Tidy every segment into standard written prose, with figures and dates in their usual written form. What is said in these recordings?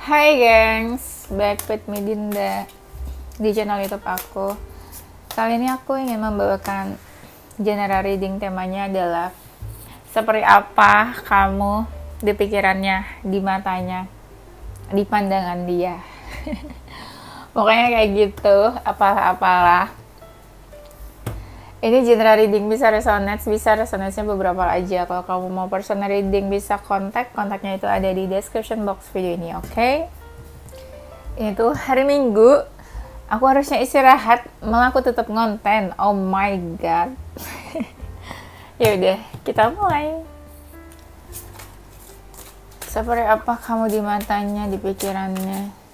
Hai gengs, back with me Dinda di channel YouTube aku. Kali ini aku ingin membawakan general reading, temanya adalah seperti apa kamu di pikirannya, di matanya, di pandangan dia. Pokoknya kayak gitu, apalah. Ini general reading bisa resonance-nya beberapa aja. Kalau kamu mau personal reading bisa kontaknya itu ada di description box video ini, oke? Ini tuh hari Minggu, aku harusnya istirahat, malah aku tetap ngonten. Oh my god. Ya udah, kita mulai. Seperti apa kamu di matanya, di pikirannya?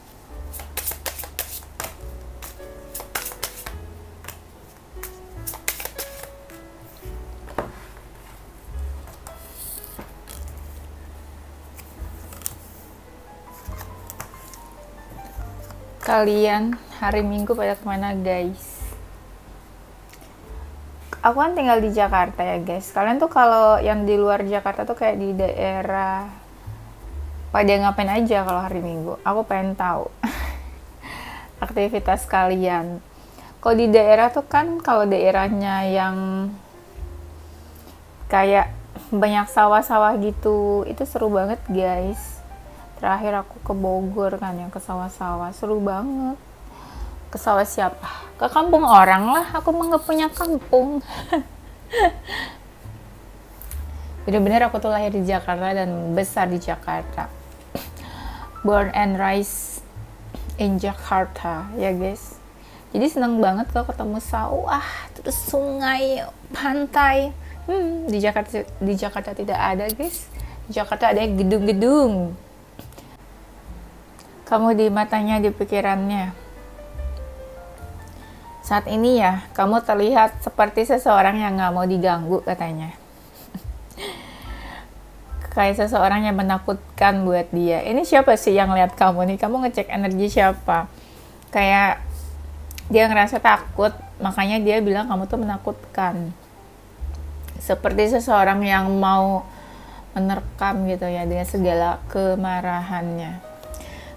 Kalian hari Minggu pada kemana guys? Aku kan tinggal di Jakarta ya guys. Kalian tuh kalau yang di luar Jakarta tuh kayak di daerah pada ngapain aja kalau hari Minggu? Aku pengen tahu aktivitas kalian. Kalau di daerah tuh kan, kalau daerahnya yang kayak banyak sawah-sawah gitu, itu seru banget guys. Terakhir aku ke Bogor kan, yang ke sawah-sawah, seru banget. Ke sawah siapa? Ke kampung orang lah, aku mah gak punya kampung. Bener-bener aku tuh lahir di Jakarta dan besar di Jakarta. Born and raised in Jakarta, ya guys. Jadi seneng banget kalau ketemu sawah, terus sungai, pantai. Di Jakarta tidak ada guys. Di Jakarta ada gedung-gedung. Kamu di matanya, di pikirannya. Saat ini ya, kamu terlihat seperti seseorang yang gak mau diganggu katanya. Kayak seseorang yang menakutkan buat dia. Ini siapa sih yang lihat kamu nih? Kamu ngecek energi siapa? Kayak dia ngerasa takut, makanya dia bilang kamu tuh menakutkan. Seperti seseorang yang mau menerkam gitu ya, dengan segala kemarahannya.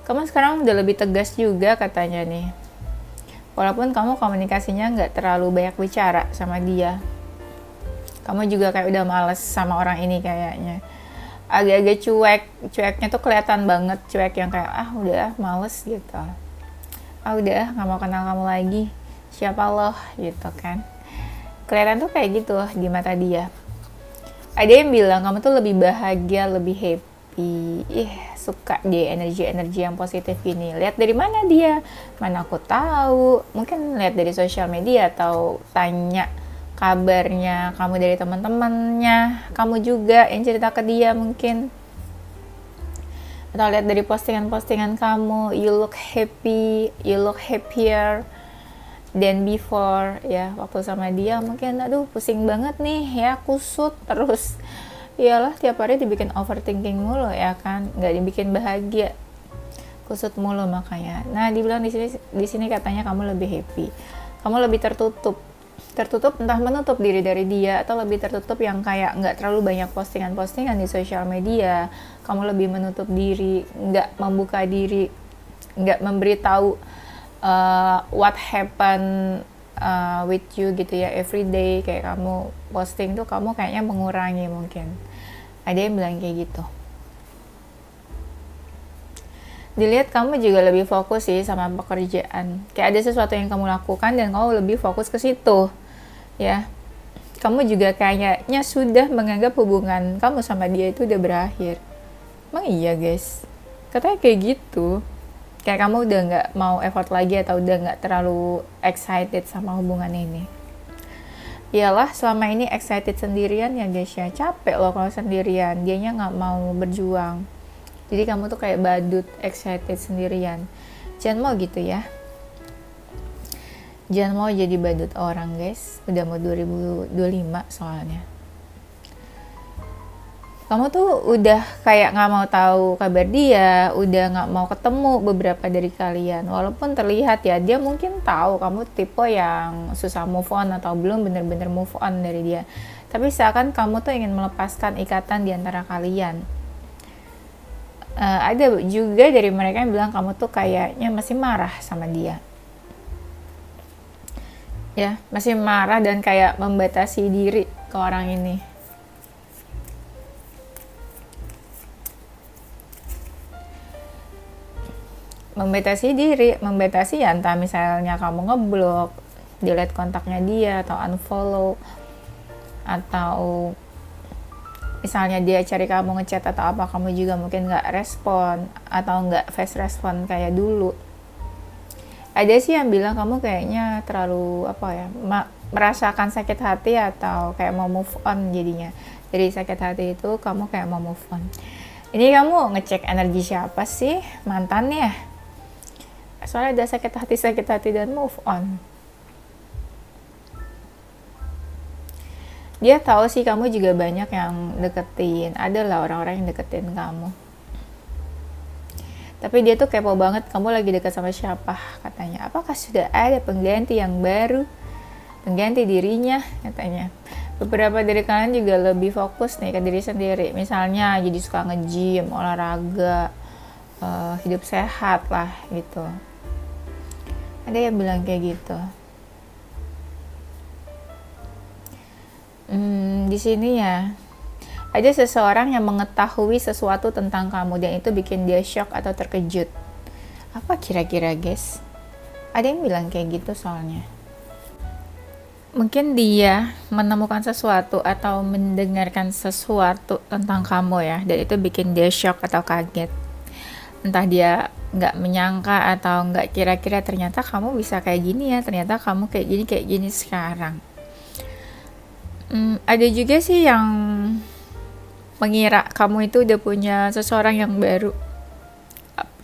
Kamu sekarang udah lebih tegas juga katanya nih. Walaupun kamu komunikasinya nggak terlalu banyak bicara sama dia. Kamu juga kayak udah males sama orang ini kayaknya. Agak-agak cueknya tuh kelihatan banget. Cuek yang kayak, udah males gitu. Udah nggak mau kenal kamu lagi. Siapa loh gitu kan. Kelihatan tuh kayak gitu di mata dia. Ada yang bilang kamu tuh lebih bahagia, lebih happy. Suka deh energi-energi yang positif ini. Lihat dari mana dia? Mana aku tahu. Mungkin lihat dari sosial media atau tanya kabarnya kamu dari teman-temannya. Kamu juga yang cerita ke dia mungkin. Atau lihat dari postingan-postingan kamu. You look happy, you look happier than before. Ya, waktu sama dia mungkin aduh pusing banget nih ya, kusut terus. Iyalah tiap hari dibikin overthinking mulu ya kan, nggak dibikin bahagia, kusut mulu makanya. Nah dibilang di sini katanya kamu lebih happy, kamu lebih tertutup entah menutup diri dari dia atau lebih tertutup yang kayak nggak terlalu banyak postingan di sosial media. Kamu lebih menutup diri, nggak membuka diri, nggak memberitahu what happen with you gitu ya everyday. Kayak kamu posting tuh kamu kayaknya mengurangi mungkin. Ada yang bilang kayak gitu. Dilihat kamu juga lebih fokus sih sama pekerjaan. Kayak ada sesuatu yang kamu lakukan dan kamu lebih fokus ke situ. Ya. Kamu juga kayaknya sudah menganggap hubungan kamu sama dia itu udah berakhir. Emang iya guys? Katanya kayak gitu. Kayak kamu udah gak mau effort lagi atau udah gak terlalu excited sama hubungan ini. Iyalah selama ini excited sendirian ya guys ya. Capek loh kalau sendirian. Dianya gak mau berjuang. Jadi kamu tuh kayak badut excited sendirian. Jangan mau gitu ya. Jangan mau jadi badut orang guys. Udah mau 2025 soalnya. Kamu tuh udah kayak gak mau tahu kabar dia, udah gak mau ketemu beberapa dari kalian. Walaupun terlihat ya, dia mungkin tahu kamu tipe yang susah move on atau belum bener-bener move on dari dia. Tapi seakan kamu tuh ingin melepaskan ikatan di antara kalian. Ada juga dari mereka yang bilang kamu tuh kayaknya masih marah sama dia, ya masih marah dan kayak membatasi diri ke orang ini. Membatasi diri, membatasi ya entah misalnya kamu ngeblok, delete kontaknya dia atau unfollow, atau misalnya dia cari kamu ngechat atau apa, kamu juga mungkin nggak respon atau nggak fast respon kayak dulu. Ada sih yang bilang kamu kayaknya terlalu apa ya, merasakan sakit hati atau kayak mau move on jadinya. Dari sakit hati itu kamu kayak mau move on. Ini kamu ngecek energi siapa sih? Mantannya? Soalnya ada sakit hati dan move on. Dia tahu sih kamu juga banyak yang deketin. Adalah orang-orang yang deketin kamu. Tapi dia tuh kepo banget kamu lagi dekat sama siapa katanya. Apakah sudah ada pengganti yang baru? Pengganti dirinya katanya. Beberapa dari kalian juga lebih fokus nih ke diri sendiri. Misalnya jadi suka nge-gym, olahraga, hidup sehat lah gitu. Ada yang bilang kayak gitu. Di sini ya, ada seseorang yang mengetahui sesuatu tentang kamu dan itu bikin dia shock atau terkejut. Apa kira-kira guys? Ada yang bilang kayak gitu soalnya. Mungkin dia menemukan sesuatu atau mendengarkan sesuatu tentang kamu ya, dan itu bikin dia shock atau kaget. Entah dia nggak menyangka atau nggak kira-kira ternyata kamu bisa kayak gini ya, ternyata kamu kayak gini sekarang. Ada juga sih yang mengira kamu itu udah punya seseorang yang baru.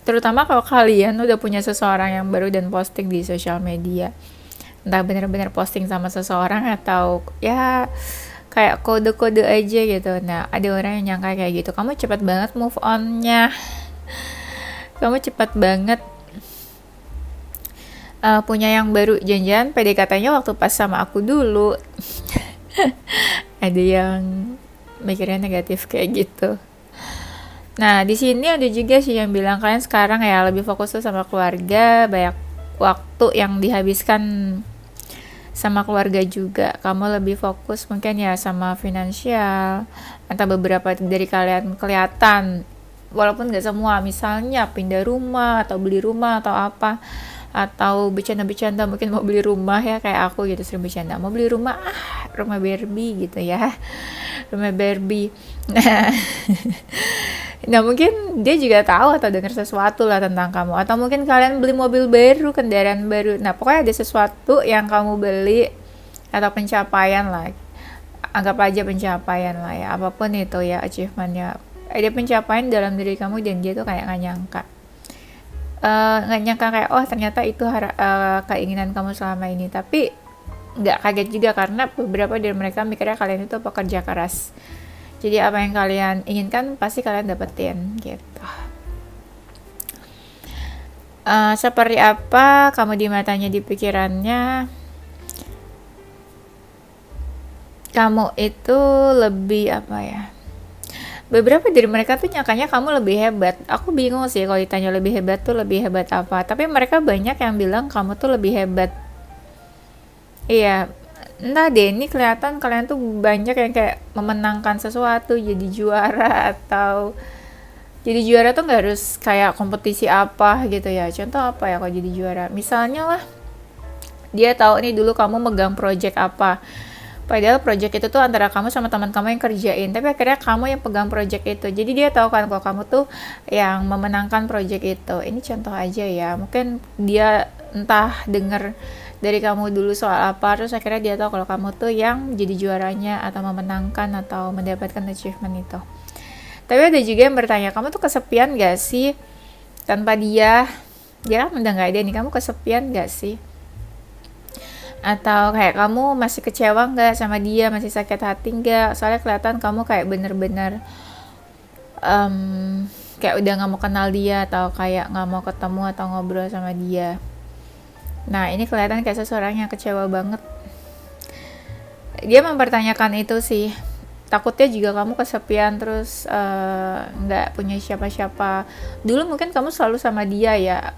Terutama kalau kalian udah punya seseorang yang baru dan posting di sosial media. Entah benar-benar posting sama seseorang atau ya kayak kode-kode aja gitu. Nah, ada orang yang nyangka kayak gitu. Kamu cepat banget move on-nya. Kamu cepat banget punya yang baru. Jangan-jangan PDKT-nya waktu pas sama aku dulu. Ada yang mikirnya negatif kayak gitu. Nah, di sini ada juga sih yang bilang kalian sekarang ya lebih fokus tuh sama keluarga, banyak waktu yang dihabiskan sama keluarga juga. Kamu lebih fokus mungkin ya sama finansial. Entah beberapa dari kalian kelihatan, walaupun nggak semua, misalnya pindah rumah atau beli rumah atau apa, atau bercanda-bercanda mungkin mau beli rumah ya, kayak aku gitu sering bercanda mau beli rumah, rumah Barbie gitu ya, rumah Barbie. Nah mungkin dia juga tahu atau dengar sesuatu lah tentang kamu, atau mungkin kalian beli mobil baru, kendaraan baru. Nah pokoknya ada sesuatu yang kamu beli atau pencapaian lah, anggap aja pencapaian lah ya, apapun itu ya, achievementnya, ada pencapaian dalam diri kamu dan dia tuh kayak nggak nyangka kayak oh ternyata itu keinginan kamu selama ini. Tapi nggak kaget juga karena beberapa dari mereka mikirnya kalian itu pekerja keras, jadi apa yang kalian inginkan pasti kalian dapetin gitu. Seperti apa kamu di matanya, di pikirannya, kamu itu lebih apa ya, beberapa dari mereka tuh nyangkanya kamu lebih hebat. Aku bingung sih kalau ditanya lebih hebat tuh lebih hebat apa. Tapi mereka banyak yang bilang kamu tuh lebih hebat. Iya, entah deh ini kelihatan kalian tuh banyak yang kayak memenangkan sesuatu, jadi juara, atau jadi juara tuh nggak harus kayak kompetisi apa gitu ya. Contoh apa ya kalau jadi juara? Misalnya lah, dia tahu nih dulu kamu megang project apa. Padahal project itu tuh antara kamu sama teman kamu yang kerjain, tapi akhirnya kamu yang pegang project itu. Jadi dia tahu kan kalau kamu tuh yang memenangkan project itu. Ini contoh aja ya. Mungkin dia entah denger dari kamu dulu soal apa, terus akhirnya dia tahu kalau kamu tuh yang jadi juaranya atau memenangkan atau mendapatkan achievement itu. Tapi ada juga yang bertanya, kamu tuh kesepian gak sih tanpa dia? Dia kan udah gak ada nih, kamu kesepian gak sih? Atau kayak kamu masih kecewa nggak sama dia, masih sakit hati nggak? Soalnya kelihatan kamu kayak bener-bener kayak udah nggak mau kenal dia, atau kayak nggak mau ketemu atau ngobrol sama dia. Nah ini kelihatan kayak seseorang yang kecewa banget. Dia mempertanyakan itu sih, takutnya juga kamu kesepian terus nggak punya siapa-siapa. Dulu mungkin kamu selalu sama dia ya,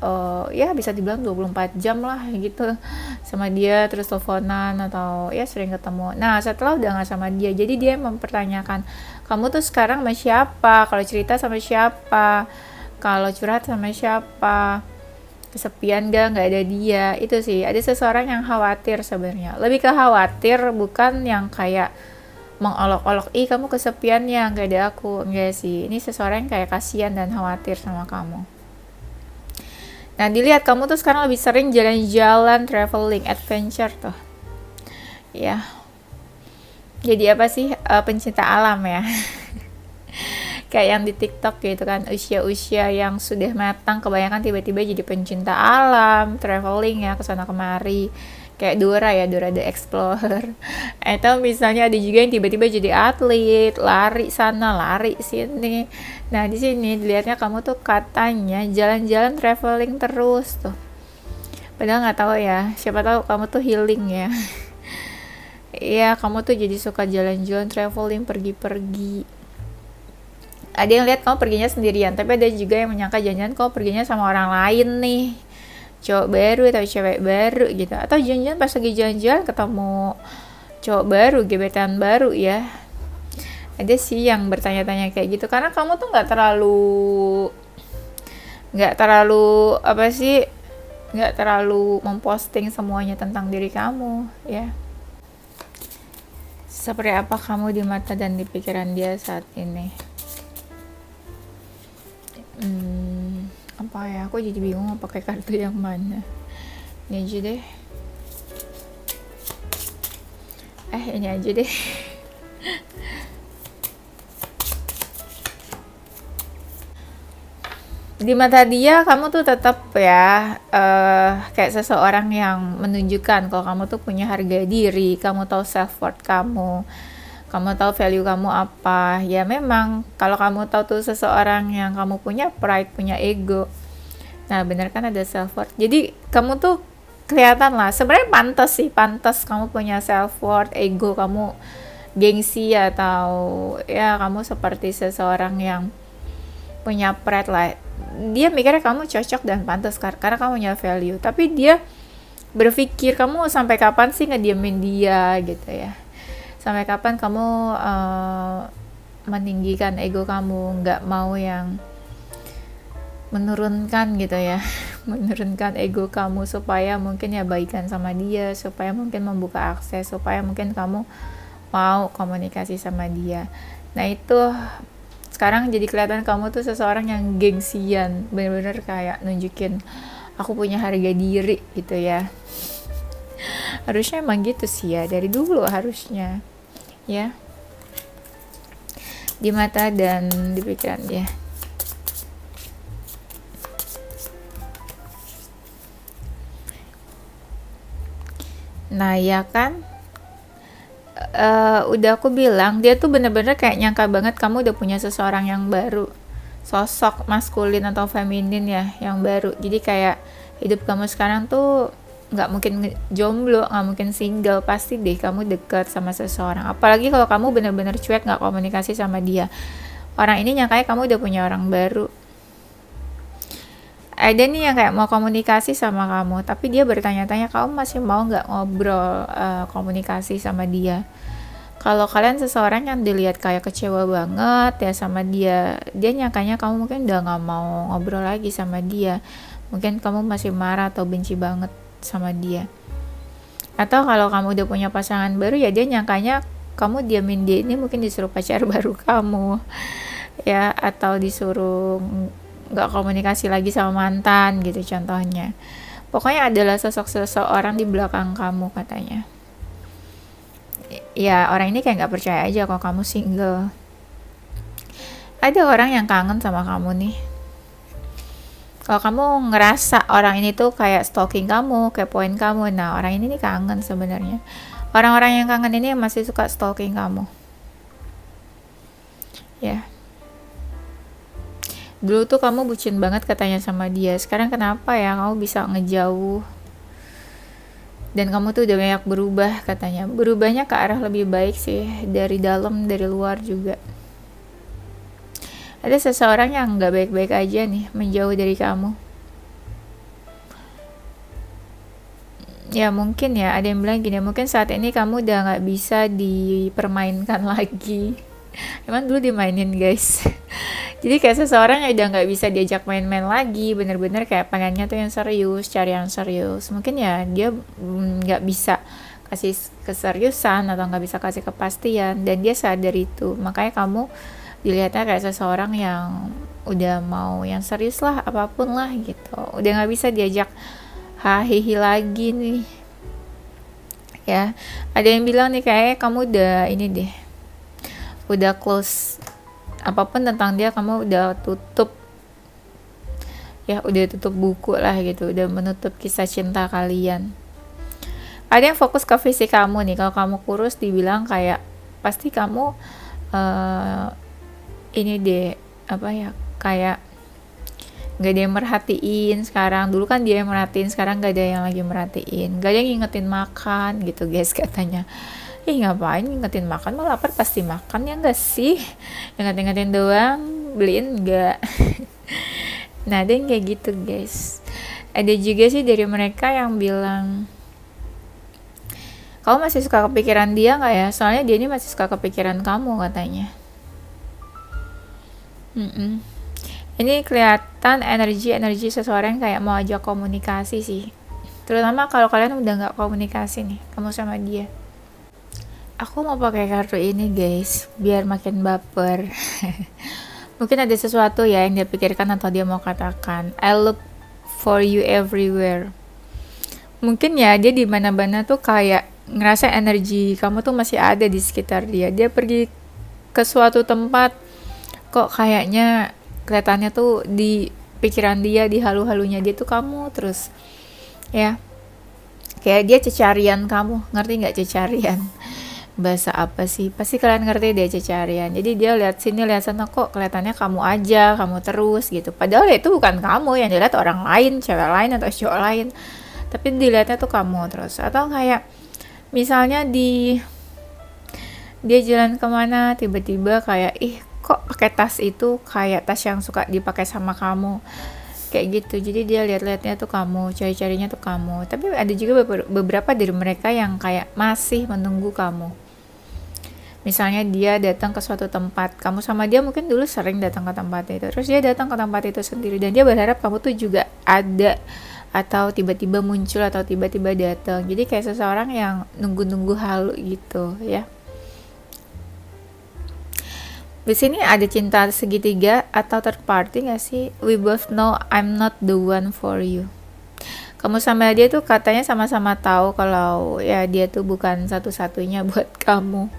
ya bisa dibilang 24 jam lah gitu sama dia, terus teleponan atau ya sering ketemu. Nah setelah udah nggak sama dia, jadi dia mempertanyakan kamu tuh sekarang sama siapa, kalau cerita sama siapa, kalau curhat sama siapa, kesepian nggak ada dia. Itu sih ada seseorang yang khawatir sebenarnya, lebih ke khawatir, bukan yang kayak mengolok-olok ih kamu kesepian ya nggak ada aku. Enggak sih, ini seseorang yang kayak kasihan dan khawatir sama kamu. Nah dilihat kamu tuh sekarang lebih sering jalan-jalan, traveling, adventure tuh ya, jadi apa sih, pencinta alam ya. Kayak yang di TikTok gitu kan, usia-usia yang sudah matang kebanyakan tiba-tiba jadi pencinta alam, traveling ya kesana kemari, kayak Dora ya, Dora the Explorer. Atau misalnya ada juga yang tiba-tiba jadi atlet, lari sana lari sini. Nah di sini dilihatnya kamu tuh katanya jalan-jalan, traveling terus tuh, padahal nggak tahu ya, siapa tahu kamu tuh healing ya. Iya kamu tuh jadi suka jalan-jalan, traveling, pergi-pergi. Ada yang lihat kamu perginya sendirian, tapi ada juga yang menyangka jangan-jangan kamu perginya sama orang lain nih, cowok baru atau cewek baru gitu, atau jangan-jangan pas lagi jalan-jalan ketemu cowok baru, gebetan baru ya. Ada sih yang bertanya-tanya kayak gitu, karena kamu tuh nggak terlalu apa sih, nggak terlalu memposting semuanya tentang diri kamu ya. Seperti apa kamu di mata dan di pikiran dia saat ini? Apa ya, aku jadi bingung mau pakai kartu yang mana. Ini aja deh. Ini aja deh. Di mata dia kamu tuh tetap ya kayak seseorang yang menunjukkan kalau kamu tuh punya harga diri, kamu tahu self worth kamu tahu value kamu apa. Ya memang kalau kamu tahu tuh seseorang yang kamu punya pride, punya ego, nah bener kan ada self worth, jadi kamu tuh kelihatan lah sebenarnya pantas kamu punya self worth, ego kamu gengsi, atau ya kamu seperti seseorang yang punya pride lah. Dia mikirnya kamu cocok dan pantas karena kamu punya value, tapi dia berpikir kamu sampai kapan sih ngediemin dia gitu ya, sampai kapan kamu meninggikan ego kamu, nggak mau yang menurunkan gitu ya. Menurunkan ego kamu supaya mungkin ya baikan sama dia, supaya mungkin membuka akses, supaya mungkin kamu mau komunikasi sama dia. Nah itu sekarang jadi kelihatan kamu tuh seseorang yang gengsian, bener-bener kayak nunjukin aku punya harga diri gitu ya. Harusnya emang gitu sih ya, dari dulu harusnya ya, di mata dan di pikiran dia. Nah ya kan, udah aku bilang dia tuh bener-bener kayak nyangka banget kamu udah punya seseorang yang baru, sosok maskulin atau feminin ya yang baru. Jadi kayak hidup kamu sekarang tuh nggak mungkin jomblo, nggak mungkin single, pasti deh kamu dekat sama seseorang. Apalagi kalau kamu bener-bener cuek, nggak komunikasi sama dia, orang ini nyangkanya kamu udah punya orang baru. Ada nih yang kayak mau komunikasi sama kamu, tapi dia bertanya-tanya kamu masih mau nggak ngobrol, komunikasi sama dia. Kalau kalian seseorang yang dilihat kayak kecewa banget ya sama dia, dia nyangkanya kamu mungkin udah nggak mau ngobrol lagi sama dia, mungkin kamu masih marah atau benci banget sama dia. Atau kalau kamu udah punya pasangan baru ya dia nyangkanya kamu diamin dia ini mungkin disuruh pacar baru kamu ya, atau disuruh nggak komunikasi lagi sama mantan gitu contohnya. Pokoknya adalah sosok seseorang di belakang kamu katanya. Ya orang ini kayak nggak percaya aja kalau kamu single. Ada orang yang kangen sama kamu nih. Kalau kamu ngerasa orang ini tuh kayak stalking kamu, kepoin kamu, nah orang ini nih kangen sebenarnya. Orang-orang yang kangen ini masih suka stalking kamu. Ya. Dulu tuh kamu bucin banget katanya sama dia. Sekarang kenapa ya kamu bisa ngejauh? Dan kamu tuh udah banyak berubah katanya. Berubahnya ke arah lebih baik sih, dari dalam, dari luar juga. Ada seseorang yang nggak baik-baik aja nih, menjauh dari kamu. Ya mungkin ya, ada yang bilang gini, mungkin saat ini kamu udah nggak bisa dipermainkan lagi. Emang dulu dimainin guys. Jadi kayak seseorang yang udah nggak bisa diajak main-main lagi, bener-bener kayak pengennya tuh yang serius, cari yang serius. Mungkin ya dia nggak bisa kasih keseriusan atau nggak bisa kasih kepastian, dan dia sadar itu. Makanya kamu dilihatnya kayak seseorang yang udah mau yang serius lah, apapun lah gitu. Udah nggak bisa diajak hahihi lagi nih. Ya, ada yang bilang nih kayak kamu udah ini deh, udah close, apapun tentang dia kamu udah tutup, ya udah tutup buku lah gitu, udah menutup kisah cinta kalian. Ada yang fokus ke fisik kamu nih, kalau kamu kurus dibilang kayak pasti kamu ini deh, apa ya, kayak nggak ada yang merhatiin sekarang. Dulu kan dia yang merhatiin, sekarang nggak ada yang lagi merhatiin, nggak ada yang ngingetin makan gitu guys katanya. Ngapain ngingetin makan, mau lapar pasti makan ya nggak sih, inget-ingetin doang, beliin nggak. Nah ada yang kayak gitu guys. Ada juga sih dari mereka yang bilang, kamu masih suka kepikiran dia nggak ya, soalnya dia ini masih suka kepikiran kamu katanya. Ini kelihatan energi seseorang kayak mau ajak komunikasi sih, terutama kalau kalian udah nggak komunikasi nih, kamu sama dia. Aku mau pakai kartu ini guys, biar makin baper. Mungkin ada sesuatu ya yang dia pikirkan atau dia mau katakan. I look for you everywhere. Mungkin ya dia di mana-mana tuh kayak ngerasa energi kamu tuh masih ada di sekitar dia. Dia pergi ke suatu tempat, kok kayaknya kelihatannya tuh di pikiran dia, di halu-halunya dia tuh kamu terus. Ya, kayak dia cecarian kamu, ngerti nggak cecarian? Bahasa apa sih? Pasti kalian ngerti deh cecarian. Jadi dia lihat sini, lihat sana, kok kelihatannya kamu aja, kamu terus gitu. Padahal itu bukan kamu, yang dilihat orang lain, cewek lain atau cowok lain. Tapi dilihatnya tuh kamu terus. Atau kayak misalnya dia jalan kemana, tiba-tiba kayak kok pakai tas itu kayak tas yang suka dipakai sama kamu, kayak gitu. Jadi dia lihat-lihatnya tuh kamu, cari-carinya tuh kamu. Tapi ada juga beberapa dari mereka yang kayak masih menunggu kamu. Misalnya dia datang ke suatu tempat, kamu sama dia mungkin dulu sering datang ke tempat itu, terus dia datang ke tempat itu sendiri, dan dia berharap kamu tuh juga ada, atau tiba-tiba muncul, atau tiba-tiba datang. Jadi kayak seseorang yang nunggu-nunggu halu gitu ya. Di sini ada cinta segitiga atau third party nggak sih? We both know I'm not the one for you. Kamu sama dia tuh katanya sama-sama tahu kalau ya dia tuh bukan satu-satunya buat kamu.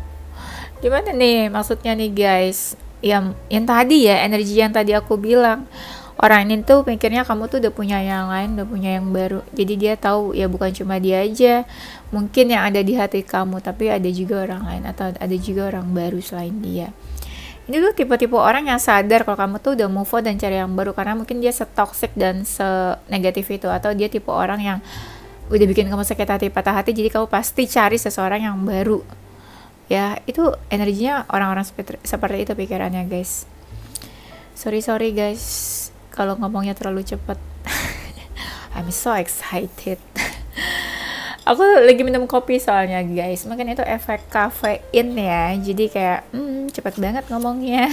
Gimana nih maksudnya nih guys? Yang tadi ya, energi yang tadi aku bilang. Orang ini tuh mikirnya kamu tuh udah punya yang lain, udah punya yang baru. Jadi dia tahu ya bukan cuma dia aja mungkin yang ada di hati kamu, tapi ada juga orang lain, atau ada juga orang baru selain dia. Ini tuh tipe-tipe orang yang sadar kalau kamu tuh udah move on dan cari yang baru, karena mungkin dia setoxic dan senegatif itu, atau dia tipe orang yang udah bikin kamu sakit hati, patah hati, jadi kamu pasti cari seseorang yang baru. Ya, itu energinya orang-orang seperti itu pikirannya guys. Sorry guys kalau ngomongnya terlalu cepat. I'm so excited. Aku lagi minum kopi soalnya guys, mungkin itu efek kafein ya, jadi kayak cepet banget ngomongnya.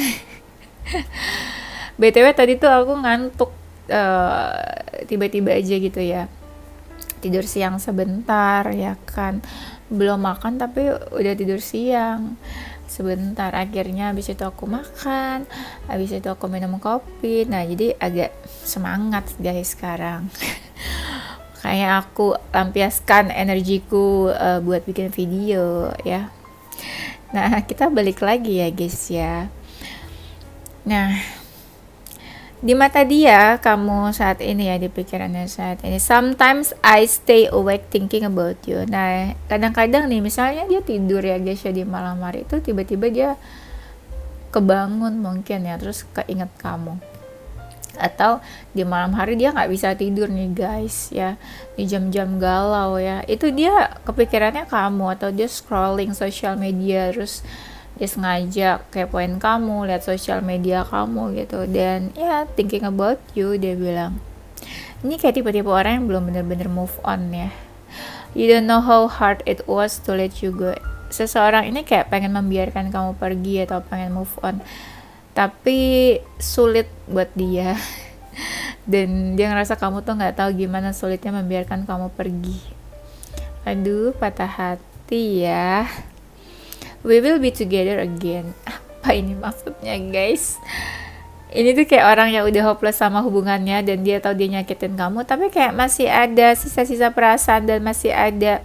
BTW tadi tuh aku ngantuk tiba-tiba aja gitu ya, tidur siang sebentar ya kan, belum makan tapi udah tidur siang sebentar. Akhirnya habis itu aku makan, habis itu aku minum kopi. Nah jadi agak semangat guys sekarang. Kayak aku lampiaskan energiku buat bikin video ya. Nah kita balik lagi ya guys ya. Nah di mata dia kamu saat ini ya, di pikirannya saat ini, sometimes I stay awake thinking about you. Nah kadang-kadang nih misalnya dia tidur ya guys ya di malam hari itu, tiba-tiba dia kebangun mungkin ya, terus keinget kamu. Atau di malam hari dia nggak bisa tidur nih guys ya, di jam-jam galau ya, itu dia kepikirannya kamu, atau dia scrolling sosial media, terus dia sengaja kepoin kamu, lihat sosial media kamu gitu, dan ya thinking about you. Dia bilang ini kayak tipe-tipe orang yang belum bener-bener move on ya. You don't know how hard it was to let you go. Seseorang ini kayak pengen membiarkan kamu pergi atau pengen move on, tapi sulit buat dia. Dan dia ngerasa kamu tuh nggak tahu gimana sulitnya membiarkan kamu pergi. Aduh, patah hati ya. We will be together again. Apa ini maksudnya guys? Ini tuh kayak orang yang udah hopeless sama hubungannya, dan dia tahu dia nyakitin kamu, tapi kayak masih ada sisa-sisa perasaan dan masih ada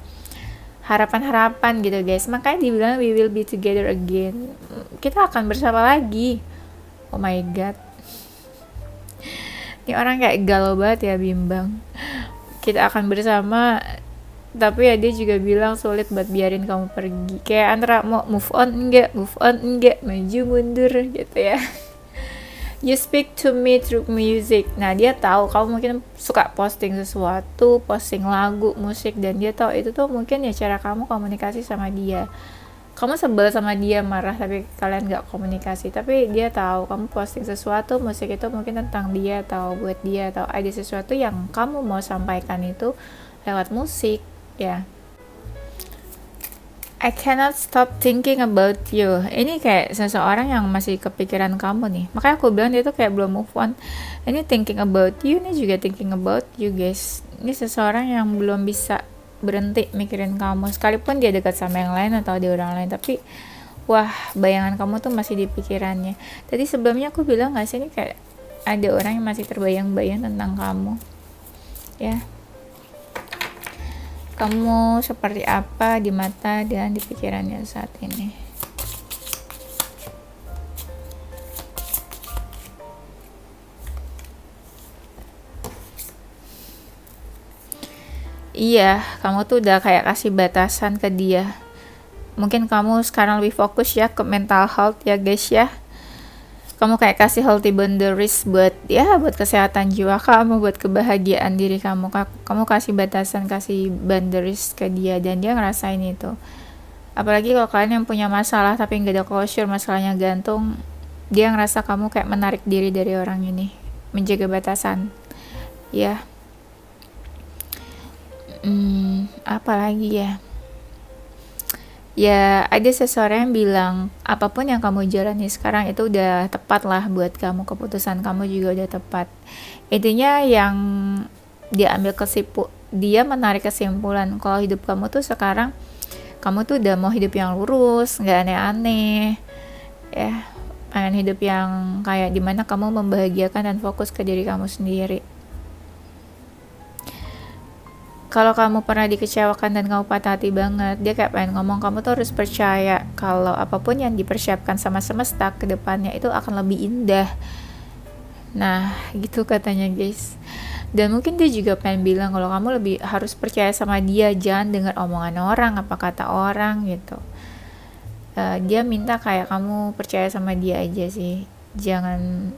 harapan-harapan gitu guys. Makanya dibilang we will be together again, kita akan bersama lagi. Oh my god, ini orang kayak galau banget ya, bimbang. Kita akan bersama, tapi ya dia juga bilang sulit buat biarin kamu pergi. Kayak antara mau move on enggak, maju mundur gitu ya. You speak to me through music. Nah, dia tahu kamu mungkin suka posting sesuatu, posting lagu, musik, dan dia tahu itu tuh mungkin ya cara kamu komunikasi sama dia. Kamu sebel sama dia, marah, tapi kalian gak komunikasi. Tapi dia tahu kamu posting sesuatu, musik itu mungkin tentang dia, atau buat dia, atau ada sesuatu yang kamu mau sampaikan itu lewat musik, ya. I cannot stop thinking about you. Ini kayak seseorang yang masih kepikiran kamu nih. Makanya aku bilang dia tuh kayak belum move on. Ini thinking about you, ini juga thinking about you guys. Ini seseorang yang belum bisa berhenti mikirin kamu. Sekalipun dia dekat sama yang lain atau di orang lain, tapi wah, bayangan kamu tuh masih di pikirannya. Tadi sebelumnya aku bilang gak sih, ini kayak ada orang yang masih terbayang-bayang tentang kamu. Ya. Kamu seperti apa di mata dan di pikirannya saat ini. Iya, kamu tuh udah kayak kasih batasan ke dia. Mungkin kamu sekarang lebih fokus ya ke mental health ya guys ya. Kamu kayak kasih healthy boundaries buat kesehatan jiwa kamu, buat kebahagiaan diri kamu. Kamu kasih batasan, kasih boundaries ke dia, dan dia ngerasain itu. Apalagi kalau kalian yang punya masalah tapi nggak ada closure, masalahnya gantung, dia ngerasa kamu kayak menarik diri dari orang ini, menjaga batasan. Ya, apa lagi ya? Ya, ada seseorang yang bilang apapun yang kamu jalani sekarang itu udah tepat lah buat kamu, keputusan kamu juga udah tepat. Intinya yang dia menarik kesimpulan kalau hidup kamu tuh sekarang, kamu tuh udah mau hidup yang lurus, nggak aneh-aneh ya, pengen hidup yang kayak dimana kamu membahagiakan dan fokus ke diri kamu sendiri. Kalau kamu pernah dikecewakan dan kamu patah hati banget, dia kayak pengen ngomong kamu tuh harus percaya kalau apapun yang dipersiapkan sama semesta ke depannya itu akan lebih indah. Nah, gitu katanya guys. Dan mungkin dia juga pengen bilang kalau kamu lebih harus percaya sama dia, jangan dengar omongan orang, apa kata orang gitu. Dia minta kayak kamu percaya sama dia aja sih, jangan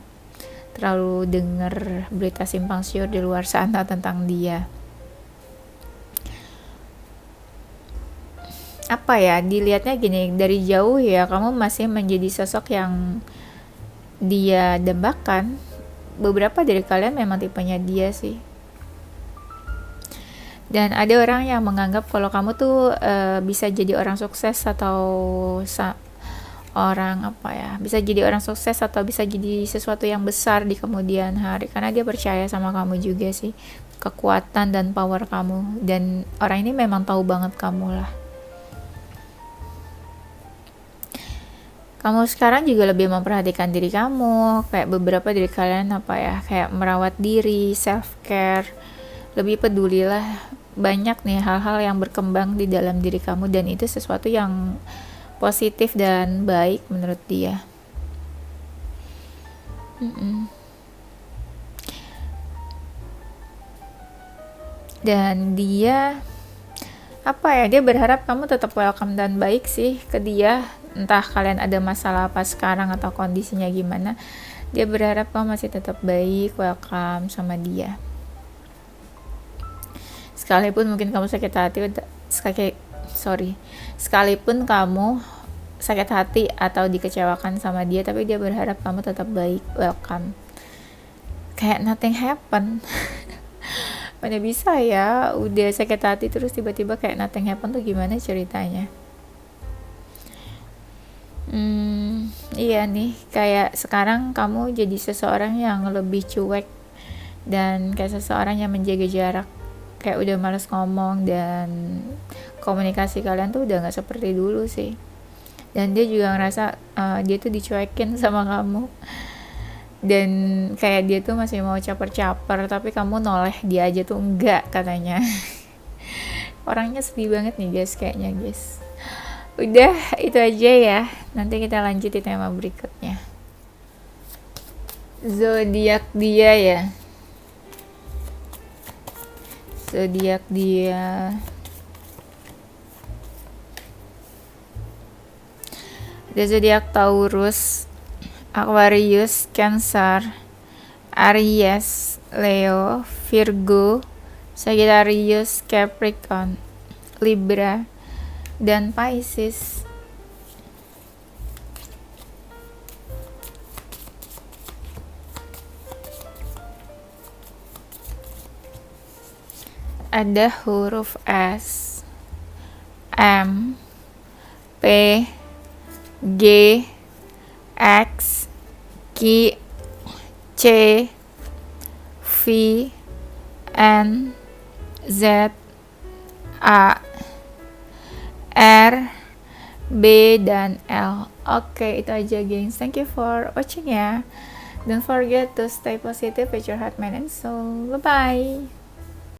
terlalu dengar berita simpang siur di luar sana tentang dia. Apa ya, dilihatnya gini, dari jauh ya kamu masih menjadi sosok yang dia dambakan. Beberapa dari kalian memang tipenya dia sih. Dan ada orang yang menganggap kalau kamu tuh bisa jadi orang sukses, atau bisa jadi orang sukses atau bisa jadi sesuatu yang besar di kemudian hari, karena dia percaya sama kamu juga sih, kekuatan dan power kamu. Dan orang ini memang tahu banget kamu lah. Kamu sekarang juga lebih memperhatikan diri kamu, kayak beberapa dari kalian kayak merawat diri, self care, lebih pedulilah. Banyak nih hal-hal yang berkembang di dalam diri kamu, dan itu sesuatu yang positif dan baik menurut dia. Dan dia dia berharap kamu tetap welcome dan baik sih ke dia. Entah kalian ada masalah apa sekarang atau kondisinya gimana, Dia berharap kamu masih tetap baik, welcome sama dia. Sekalipun mungkin kamu sakit hati, sekalipun kamu sakit hati atau dikecewakan sama dia, tapi dia berharap kamu tetap baik, welcome. Kayak nothing happen. Mana bisa ya, udah sakit hati terus tiba-tiba kayak nothing happen tuh gimana ceritanya? Iya nih, kayak sekarang kamu jadi seseorang yang lebih cuek dan kayak seseorang yang menjaga jarak, kayak udah males ngomong dan komunikasi kalian tuh udah nggak seperti dulu sih. Dan dia juga ngerasa dia tuh dicuekin sama kamu, dan kayak dia tuh masih mau caper-caper tapi kamu noleh dia aja tuh enggak katanya. Orangnya sedih banget nih guys kayaknya guys. Udah itu aja ya, nanti kita lanjut di tema berikutnya. Zodiak dia ya, zodiak dia ada zodiak Taurus, Aquarius, Cancer, Aries, Leo, Virgo, Sagittarius, Capricorn, Libra, dan Pisces. Ada huruf S, M, P, G, X, Q, C, V, N, Z, A, R, B, dan L. Oke, itu aja gengs. Thank you for watching ya. Don't forget to stay positive with your heart, mind, and soul. Bye-bye.